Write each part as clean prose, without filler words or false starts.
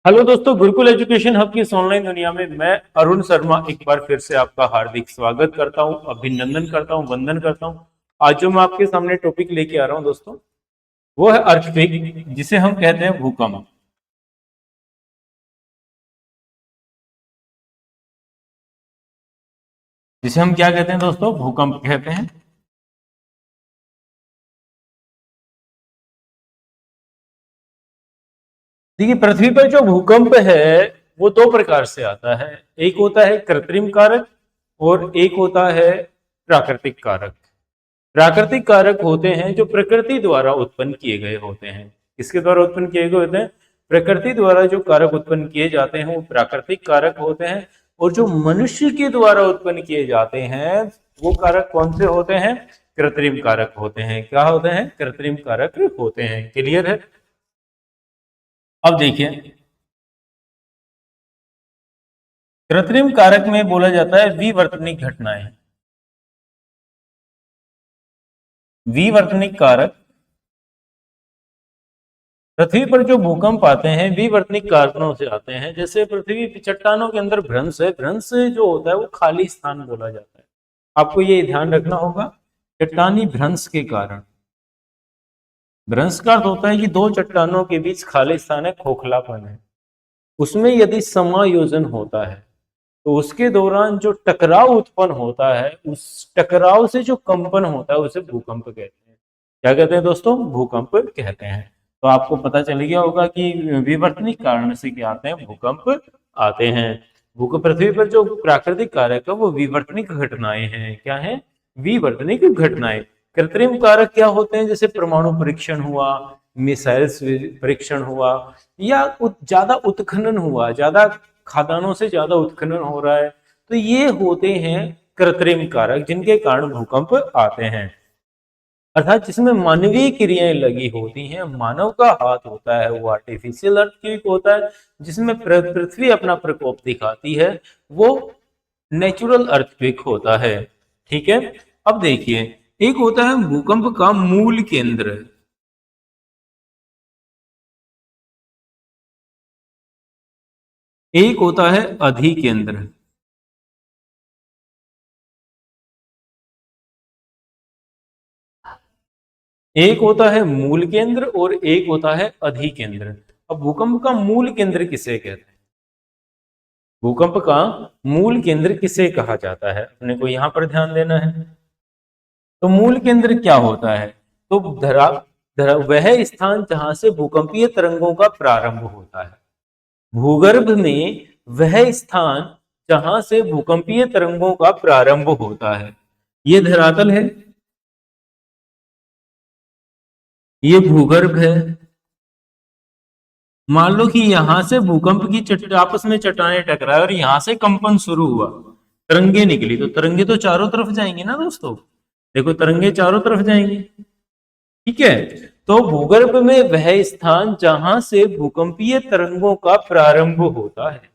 Hello दोस्तों, Gurukul education hub की इस ऑनलाइन दुनिया में मैं अरुण शर्मा एक बार फिर से आपका हार्दिक स्वागत करता हूं, अभिनंदन करता हूं, वंदन करता हूं। आज जो मैं आपके सामने टॉपिक लेके आ रहा हूं दोस्तों, वो है अर्थक्वेक, जिसे हम कहते हैं भूकंप। जिसे हम क्या कहते हैं दोस्तों? भूकंप कहते हैं। देखिए, पृथ्वी पर जो भूकंप है वो दो प्रकार से आता है। एक होता है कृत्रिम कारक और एक होता है प्राकृतिक कारक। प्राकृतिक कारक होते हैं जो प्रकृति द्वारा उत्पन्न किए गए होते हैं। किसके द्वारा उत्पन्न किए गए होते हैं? प्रकृति द्वारा जो कारक उत्पन्न किए जाते हैं वो प्राकृतिक कारक होते हैं। और जो मनुष्य के द्वारा उत्पन्न किए जाते हैं वो कारक कौन से होते हैं? कृत्रिम कारक होते हैं। क्या होते हैं? कृत्रिम कारक होते हैं। क्लियर है? अब देखिए, कृत्रिम कारक में बोला जाता है विवर्तनिक घटनाएं। विवर्तनिक कारक, पृथ्वी पर जो भूकंप आते हैं विवर्तनिक कारणों से आते हैं। जैसे पृथ्वी की चट्टानों के अंदर भ्रंश है, भ्रंश जो होता है वो खाली स्थान बोला जाता है। आपको ये ध्यान रखना होगा। चट्टानी भ्रंश के कारण, भ्रंश का अर्थ होता है कि दो चट्टानों के बीच खाली स्थान है, खोखलापन है। उसमें यदि समायोजन होता है तो उसके दौरान जो टकराव उत्पन्न होता है, उस टकराव से जो कंपन होता है उसे भूकंप कहते हैं। क्या कहते हैं दोस्तों? भूकंप कहते हैं। तो आपको पता चल गया होगा कि विवर्तनिक कारण से क्या आते हैं? भूकंप आते हैं। भूकंप, पृथ्वी पर जो प्राकृतिक कारक है वो विवर्तनिक घटनाएं हैं। क्या है? विवर्तनिक घटनाएं। कृत्रिम कारक क्या होते हैं? जैसे परमाणु परीक्षण हुआ, मिसाइल्स परीक्षण हुआ, या ज्यादा उत्खनन हुआ, ज्यादा खदानों से ज्यादा उत्खनन हो रहा है, तो ये होते हैं कृत्रिम कारक जिनके कारण भूकंप आते हैं। अर्थात जिसमें मानवीय क्रियाएं लगी होती हैं, मानव का हाथ होता है, वो आर्टिफिशियल अर्थक्वेक होता है। जिसमें पृथ्वी अपना प्रकोप दिखाती है, वो नेचुरल अर्थक्वेक होता है। ठीक है? अब देखिए, एक होता है भूकंप का मूल केंद्र, एक होता है अधिकेंद्र। एक होता है मूल केंद्र और एक होता है अधिकेंद्र। अब भूकंप का मूल केंद्र किसे कहते हैं? भूकंप का मूल केंद्र किसे कहा जाता है? अपने को यहां पर ध्यान देना है। तो मूल केंद्र क्या होता है? तो वह स्थान जहां से भूकंपीय तरंगों का प्रारंभ होता है। भूगर्भ में वह स्थान जहां से भूकंपीय तरंगों का प्रारंभ होता है। ये धरातल है, ये भूगर्भ है। मान लो कि यहां से भूकंप की आपस में चट्टानें टकराए और यहां से कंपन शुरू हुआ, तरंगे निकली, तो तरंगे तो चारों तरफ जाएंगी ना दोस्तों। देखो, तरंगे चारों तरफ जाएंगी। ठीक है? तो भूगर्भ में वह स्थान जहां से भूकंपीय तरंगों का प्रारंभ होता है,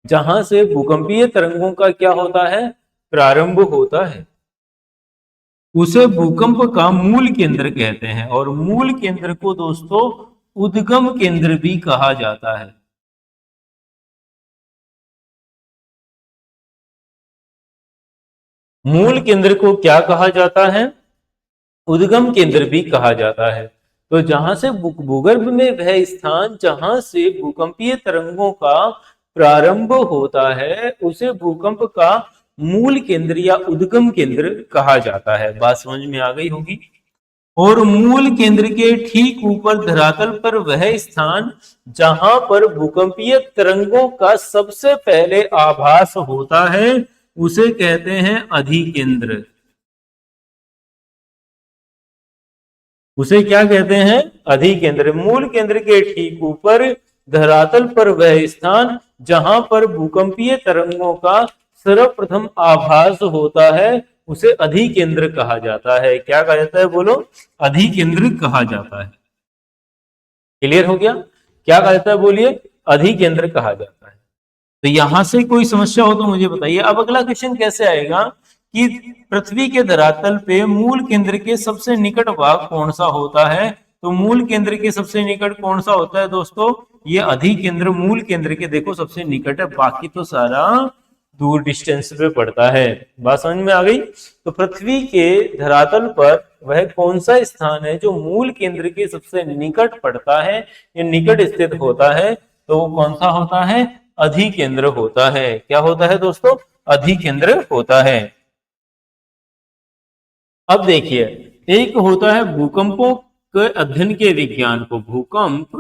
जहां से भूकंपीय तरंगों का क्या होता है? प्रारंभ होता है, उसे भूकंप का मूल केंद्र कहते हैं। और मूल केंद्र को दोस्तों उद्गम केंद्र भी कहा जाता है। मूल केंद्र को क्या कहा जाता है? उद्गम केंद्र भी कहा जाता है। तो जहां से भूगर्भ में वह स्थान जहां से भूकंपीय तरंगों का प्रारंभ होता है उसे भूकंप का मूल केंद्र या उद्गम केंद्र कहा जाता है। बात समझ में आ गई होगी। और मूल केंद्र के ठीक ऊपर धरातल पर वह स्थान जहां पर भूकंपीय तरंगों का सबसे पहले आभास होता है उसे कहते हैं अधिकेंद्र। उसे क्या कहते हैं? अधिकेंद्र। मूल केंद्र के ठीक ऊपर धरातल पर वह स्थान जहां पर भूकंपीय तरंगों का सर्वप्रथम आभास होता है उसे अधिकेंद्र कहा जाता है। क्या कहा जाता है? बोलो। अधिकेंद्र कहा जाता है। क्लियर हो गया? क्या कहा जाता है? बोलिए। अधिकेंद्र कहा जाता है। तो यहां से कोई समस्या हो तो मुझे बताइए। अब अगला क्वेश्चन कैसे आएगा कि पृथ्वी के धरातल पे मूल केंद्र के सबसे निकट भाग कौन सा होता है? तो मूल केंद्र के सबसे निकट कौन सा होता है दोस्तों? ये अधिकेंद्र मूल केंद्र के देखो सबसे निकट है, बाकी तो सारा दूर डिस्टेंस पे पड़ता है। बात समझ में आ गई? तो पृथ्वी के धरातल पर वह कौन सा स्थान है जो मूल केंद्र के सबसे निकट पड़ता है या निकट स्थित होता है? तो वो कौन सा होता है? अधिकेंद्र होता है। क्या होता है दोस्तों? अधिकेंद्र होता है। अब देखिए, एक होता है भूकंपों के अध्ययन के विज्ञान को, भूकंप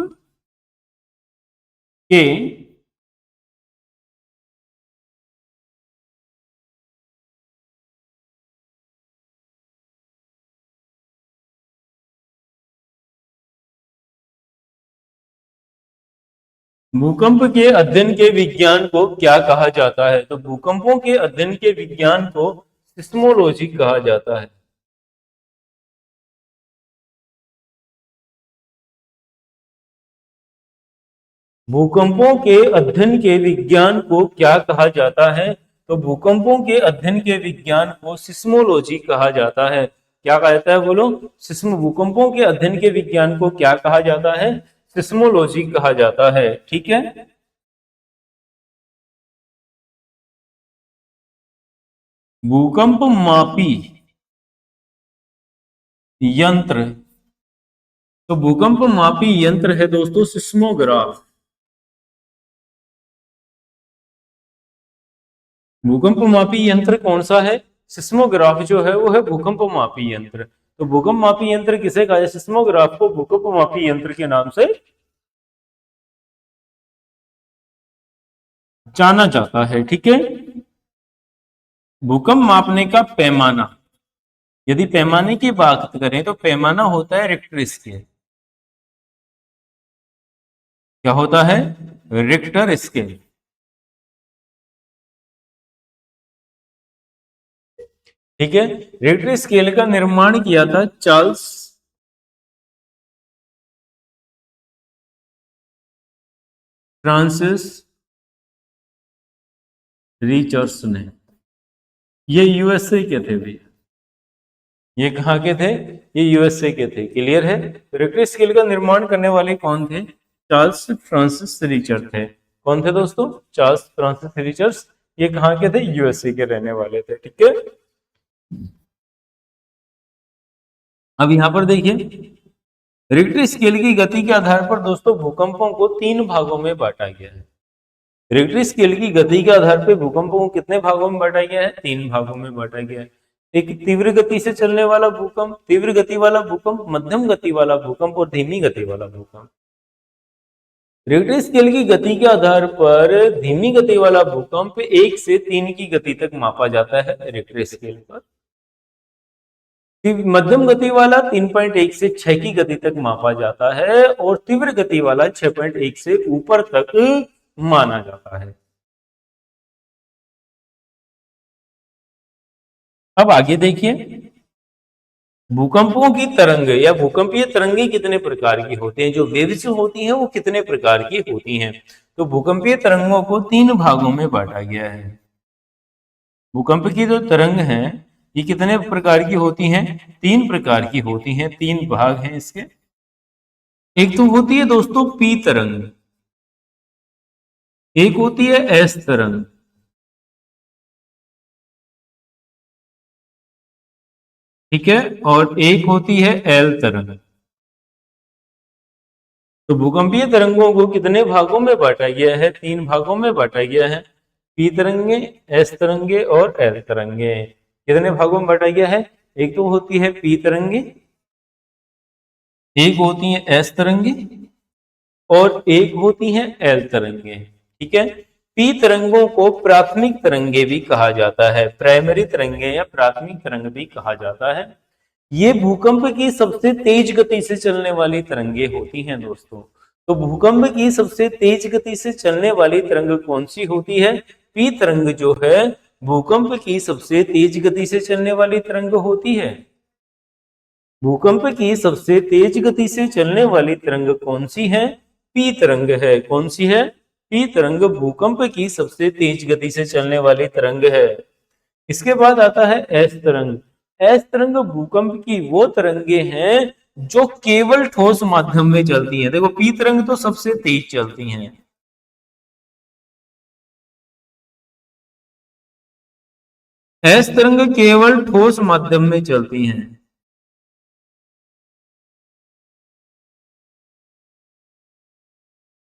के भूकंप के अध्ययन के विज्ञान को क्या कहा जाता है? तो भूकंपों के अध्ययन के विज्ञान को सिस्मोलॉजी कहा जाता है। भूकंपों के अध्ययन के विज्ञान को क्या कहा जाता है? तो भूकंपों के अध्ययन के विज्ञान को सिस्मोलॉजी कहा जाता है। क्या कहता है बोलो? सिस्म भूकंपों के अध्ययन के विज्ञान को क्या कहा जाता है? सिस्मोलॉजी कहा जाता है। ठीक है। भूकंप मापी यंत्र, तो भूकंप मापी यंत्र है दोस्तों सिस्मोग्राफ। भूकंप मापी यंत्र कौन सा है? सिस्मोग्राफ जो है वो है भूकंप मापी यंत्र। तो भूकंप मापी यंत्र किसे कहा जाए? सिस्मोग्राफ को भूकंप मापी यंत्र के नाम से जाना जाता है। ठीक है। भूकंप मापने का पैमाना, यदि पैमाने की बात करें तो पैमाना होता है रिक्टर स्केल। क्या होता है? Richter scale. ठीक है। रिक्टर स्केल का निर्माण किया था चार्ल्स फ्रांसिस रिचर्ड्स ने। ये यूएसए के थे भैया। ये कहाँ के थे? ये यूएसए के थे। क्लियर है? रिक्टर स्केल का निर्माण करने वाले कौन थे? चार्ल्स फ्रांसिस रिचर्ड थे। कौन थे दोस्तों? Charles Francis Richards. ये कहाँ के थे? यूएसए के रहने वाले थे। ठीक है। अब यहां पर देखिए, रिक्टर स्केल की गति के आधार पर दोस्तों भूकंपों को 3 भागों में बांटा गया है। रिक्टर स्केल की गति के आधार पर भूकंपों को कितने भागों में बांटा गया है? 3 भागों में बांटा गया है। एक तीव्र गति से चलने वाला भूकंप, तीव्र गति वाला भूकंप, मध्यम गति वाला भूकंप और धीमी गति वाला भूकंप। रिक्टर स्केल की गति के आधार पर धीमी गति वाला भूकंप 1 से 3 की गति तक मापा जाता है रिक्टर स्केल पर। मध्यम गति वाला 3.1 से 6 की गति तक मापा जाता है और तीव्र गति वाला 6.1 से ऊपर तक माना जाता है। अब आगे देखिए, भूकंपों की तरंग या भूकंपीय तरंगे कितने प्रकार की होती हैं? जो वेव्स होती हैं वो कितने प्रकार की होती हैं? तो भूकंपीय तरंगों को 3 भागों में बांटा गया है। भूकंप की जो तरंग है ये कितने प्रकार की होती हैं? 3 प्रकार की होती हैं। 3 भाग हैं इसके। एक तो होती है दोस्तों पी तरंग, एक होती है एस तरंग, ठीक है, और एक होती है एल तरंग। तो भूकंपीय तरंगों को कितने भागों में बांटा गया है? 3 भागों में बांटा गया है। पी तरंगे, एस तरंगे और एल तरंगे। कितने भागों में बांटा गया है? एक तो होती है पी तरंगे, एक होती है एस तरंगे और एक होती है एल तरंगे। ठीक है। पी तरंगों को प्राथमिक तरंगे भी कहा जाता है, प्राइमरी तरंगे या प्राथमिक तरंग भी कहा जाता है। ये भूकंप की सबसे तेज गति से चलने वाली तरंगे होती हैं दोस्तों। तो भूकंप की सबसे तेज गति से चलने वाली तरंग कौन सी होती है? पी तरंग जो है भूकंप की सबसे तेज गति से चलने वाली तरंग होती है। भूकंप की सबसे तेज गति से चलने वाली तरंग कौन सी है? पी तरंग है। कौन सी है? पी तरंग भूकंप की सबसे तेज गति से चलने वाली तरंग है। इसके बाद आता है एस तरंग। एस तरंग भूकंप की वो तरंगे हैं जो केवल ठोस माध्यम में चलती हैं। देखो पी तरंग तो सबसे तेज चलती हैं। एस तरंग केवल ठोस माध्यम में चलती हैं।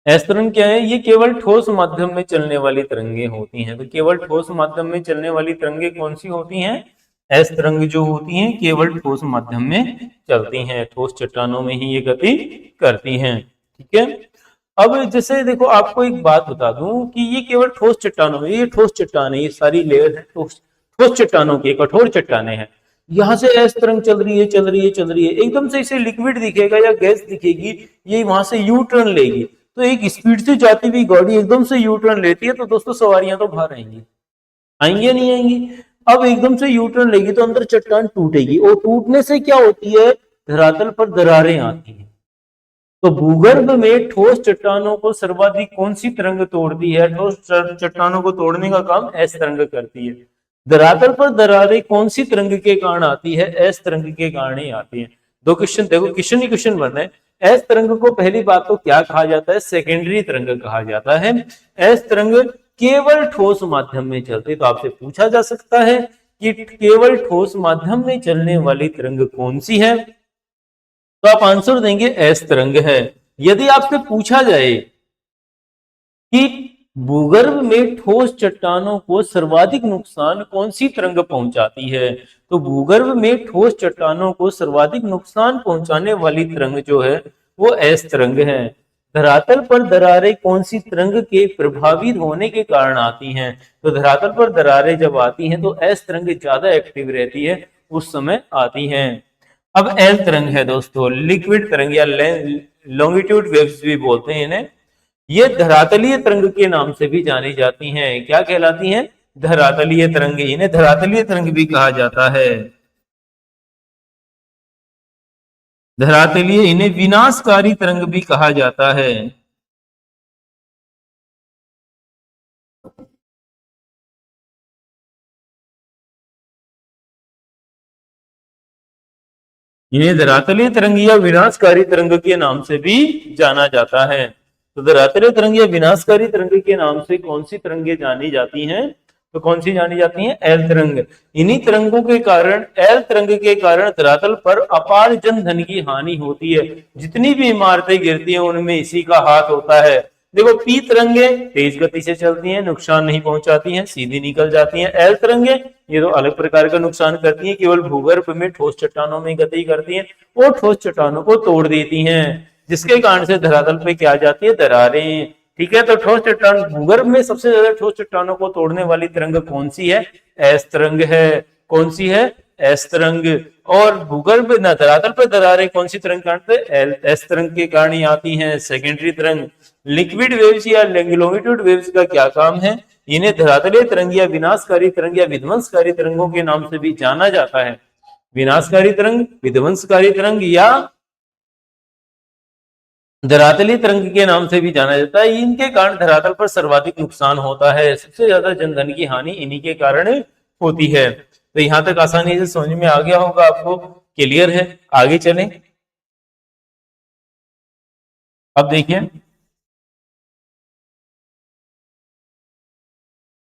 एस तरंग क्या है? ये केवल ठोस माध्यम में चलने वाली तरंगे होती हैं। तो केवल ठोस माध्यम में चलने वाली तरंगे कौन सी होती हैं? एस तरंग जो होती हैं केवल ठोस माध्यम में चलती हैं, ठोस चट्टानों में ही ये गति करती हैं। ठीक है। अब जैसे देखो आपको एक बात बता दूं कि ये केवल ठोस चट्टानों में, ये ठोस चट्टाने, ये सारी लेयर है ठोस ठोस चट्टानों की, कठोर चट्टाने हैं। यहाँ से एस तरंग चल रही है, चल रही है, चल रही है, एकदम से इसे लिक्विड दिखेगा या गैस दिखेगी, ये वहां से यू टर्न लेगी। तो एक स्पीड से जाती हुई गाड़ी एकदम से यू टर्न लेती है, तो दोस्तों सवारियां तो बाहर आएंगी, आएंगी या नहीं आएंगी? अब एकदम से यू टर्न लेगी तो अंदर चट्टान टूटेगी, और टूटने से क्या होती है? धरातल पर दरारें आती हैं। तो भूगर्भ में ठोस चट्टानों को सर्वाधिक कौन सी तरंग तोड़ती है? ठोस चट्टानों को तोड़ने का काम एस तरंग करती है। धरातल पर दरारें कौन सी तरंग के कारण आती है? एस तरंग के कारण ही आती है। दो क्वेश्चन देखो, क्वेश्चन ही क्वेश्चन बन रहे हैं। एस तरंग को पहली बात तो क्या कहा जाता है? सेकेंडरी तरंग कहा जाता है। एस तरंग केवल ठोस माध्यम में चलती, तो आपसे पूछा जा सकता है कि केवल ठोस माध्यम में चलने वाली तरंग कौन सी है? तो आप आंसर देंगे एस तरंग है। यदि आपसे पूछा जाए कि भूगर्भ में ठोस चट्टानों को सर्वाधिक नुकसान कौन सी तरंग पहुंचाती है, तो भूगर्भ में ठोस चट्टानों को सर्वाधिक नुकसान पहुंचाने वाली तरंग जो है वो एस तरंग है। धरातल पर दरारें कौन सी तरंग के प्रभावित होने के कारण आती हैं? तो धरातल पर दरारें जब आती हैं तो एस तरंग ज्यादा एक्टिव रहती है, उस समय आती हैं। अब एल तरंग है दोस्तों, लिक्विड तरंग या लॉन्गिट्यूड वेव्स भी बोलते हैं इन्हें। ये धरातलीय तरंग के नाम से भी जानी जाती हैं। क्या कहलाती हैं? धरातलीय तरंग, इन्हें धरातलीय तरंग भी कहा जाता है। धरातलीय, इन्हें विनाशकारी तरंग भी कहा जाता है। इन्हें धरातलीय तरंग या विनाशकारी तरंग के नाम से भी जाना जाता है। तो धरातलीय तरंग या विनाशकारी तरंग के नाम से कौन सी तरंगे जानी जाती हैं? तो कौन सी जानी जाती हैं? एल तरंग। इन्हीं तरंगों के कारण, एल तरंग के कारण धरातल पर अपार जन धन की हानि होती है। जितनी भी इमारतें गिरती हैं उनमें इसी का हाथ होता है। देखो पी तरंगे तेज गति से चलती हैं, नुकसान नहीं पहुंचाती हैं, सीधी निकल जाती हैं। एल तरंगे ये तो अलग प्रकार का नुकसान करती हैं, केवल भूगर्भ में ठोस चट्टानों में गति करती हैं और ठोस चट्टानों को तोड़ देती हैं, जिसके कारण से धरातल पे क्या आ जाती है? दरारें। ठीक है। तो ठोस चट्टान, भूगर्भ में सबसे ज्यादा ठोस चट्टानों को तोड़ने वाली तरंग कौन सी है? एस तरंग है। कौन सी है? एस तरंग। और भूगर्भ न धरातल पर दरारें कौन सी तरंग कारण से? एस तरंग के कारण ही आती हैं, सेकेंडरी तरंग। लिक्विड वेव्स या लॉन्गिट्यूड वेव्स का क्या काम है? इन्हें धरातलीय तरंग या विनाशकारी तरंग या विध्वंसकारी तरंगों के नाम से भी जाना जाता है। विनाशकारी तरंग, विध्वंसकारी तरंग या धरातलीय तरंग के नाम से भी जाना जाता है। इनके कारण धरातल पर सर्वाधिक नुकसान होता है, सबसे ज्यादा जनधन की हानि इन्हीं के कारण होती है। तो यहां तक आसानी से समझ में आ गया होगा आपको, क्लियर है? आगे चलें। अब देखिए,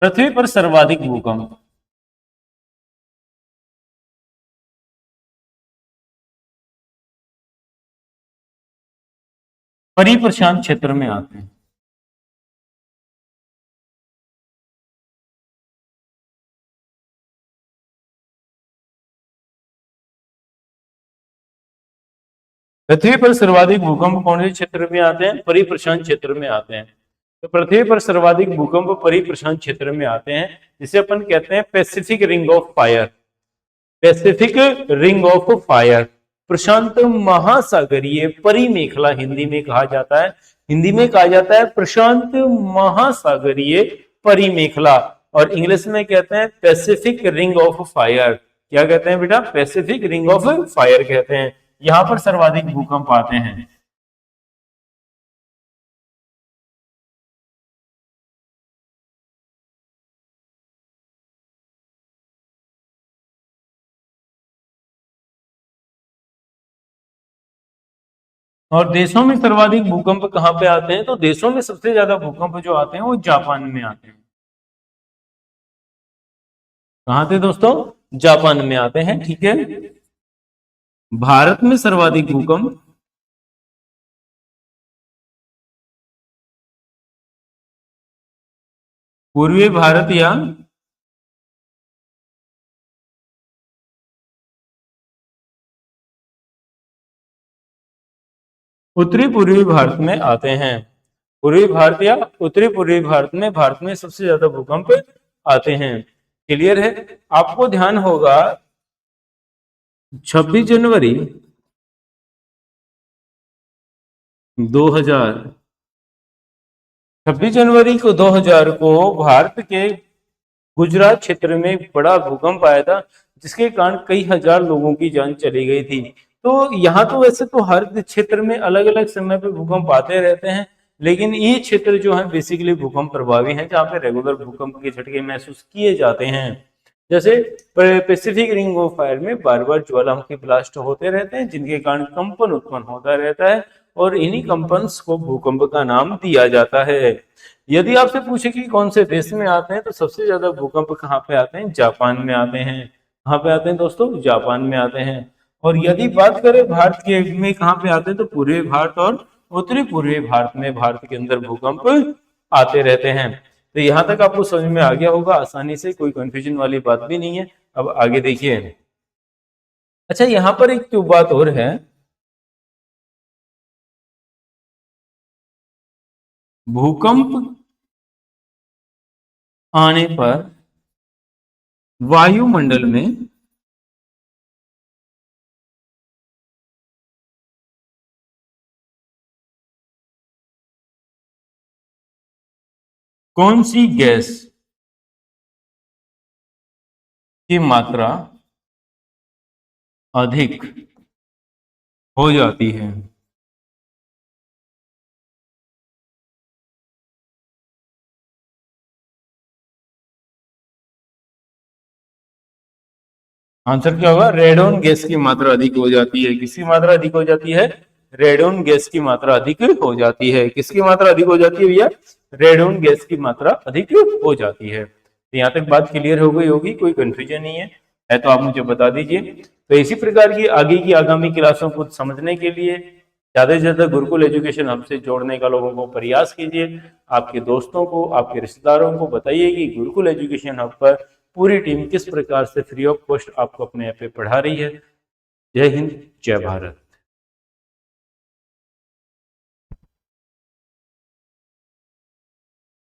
पृथ्वी पर सर्वाधिक भूकंप परिप्रशांत क्षेत्र में आते हैं। पृथ्वी पर सर्वाधिक भूकंप कौन से क्षेत्र में आते हैं? परिप्रशांत क्षेत्र में आते हैं। तो पृथ्वी पर सर्वाधिक भूकंप परिप्रशांत क्षेत्र में आते हैं, जिसे अपन कहते हैं Pacific ring of fire. Pacific ring of fire, प्रशांत महासागरीय परिमेखला हिंदी में कहा जाता है। हिंदी में कहा जाता है प्रशांत महासागरीय परिमेखला, और इंग्लिश में कहते हैं पैसिफिक रिंग ऑफ फायर। क्या कहते हैं बेटा? पैसिफिक रिंग ऑफ फायर कहते हैं। यहां पर सर्वाधिक भूकंप आते हैं। और देशों में सर्वाधिक भूकंप कहाँ पे आते हैं? तो देशों में सबसे ज्यादा भूकंप जो आते हैं वो जापान में आते हैं। कहाँ थे दोस्तों? जापान में आते हैं। ठीक है। भारत में सर्वाधिक भूकंप पूर्वी भारत या उत्तरी पूर्वी भारत में आते हैं। पूर्वी भारत या उत्तरी पूर्वी भारत में सबसे ज्यादा भूकंप आते हैं। क्लियर है? आपको ध्यान होगा 26 जनवरी 2000, 26 जनवरी को 2000 को भारत के गुजरात क्षेत्र में बड़ा भूकंप आया था, जिसके कारण कई हजार लोगों की जान चली गई थी। तो यहाँ तो वैसे तो हर क्षेत्र में अलग अलग समय पे भूकंप आते रहते हैं, लेकिन ये क्षेत्र जो है बेसिकली भूकंप प्रभावी है, जहाँ पे रेगुलर भूकंप के झटके महसूस किए जाते हैं। जैसे पैसिफिक रिंग ऑफ फायर में बार बार ज्वालामुखी ब्लास्ट होते रहते हैं, जिनके कारण कंपन उत्पन्न होता रहता है, और इन्हीं कंपन्स को भूकंप का नाम दिया जाता है। यदि आपसे पूछे कि कौन से देश में आते हैं, तो सबसे ज्यादा भूकंप कहाँ पे आते हैं? जापान में आते हैं। कहाँ पे आते हैं दोस्तों? जापान में आते हैं। और यदि बात करें भारत के में कहाँ पे आते हैं, तो पूर्वी भारत और उत्तरी पूर्वी भारत में भारत के अंदर भूकंप आते रहते हैं। तो यहाँ तक आपको समझ में आ गया होगा आसानी से, कोई कंफ्यूजन वाली बात भी नहीं है। अब आगे देखिए। अच्छा, यहाँ पर एक तो बात और है, भूकंप आने पर वायुमंडल में कौन सी गैस की मात्रा अधिक हो जाती है? आंसर क्या होगा? रेडोन गैस की मात्रा अधिक हो जाती है। किसकी मात्रा अधिक हो जाती है? रेडोन गैस की मात्रा अधिक हो जाती है। किसकी मात्रा अधिक हो जाती है भैया? रेडोन गैस की मात्रा अधिक हो जाती है। तो यहाँ तक बात क्लियर हो गई होगी, कोई कंफ्यूजन नहीं है तो आप मुझे बता दीजिए। तो इसी प्रकार की आगे की आगामी क्लासों को समझने के लिए ज्यादा से ज्यादा गुरुकुल एजुकेशन हब से जोड़ने का लोगों को प्रयास कीजिए। आपके दोस्तों को, आपके रिश्तेदारों को बताइए कि गुरुकुल एजुकेशन हब पर पूरी टीम किस प्रकार से फ्री ऑफ कॉस्ट आपको अपने ऐप पे पढ़ा रही है। जय हिंद, जय भारत।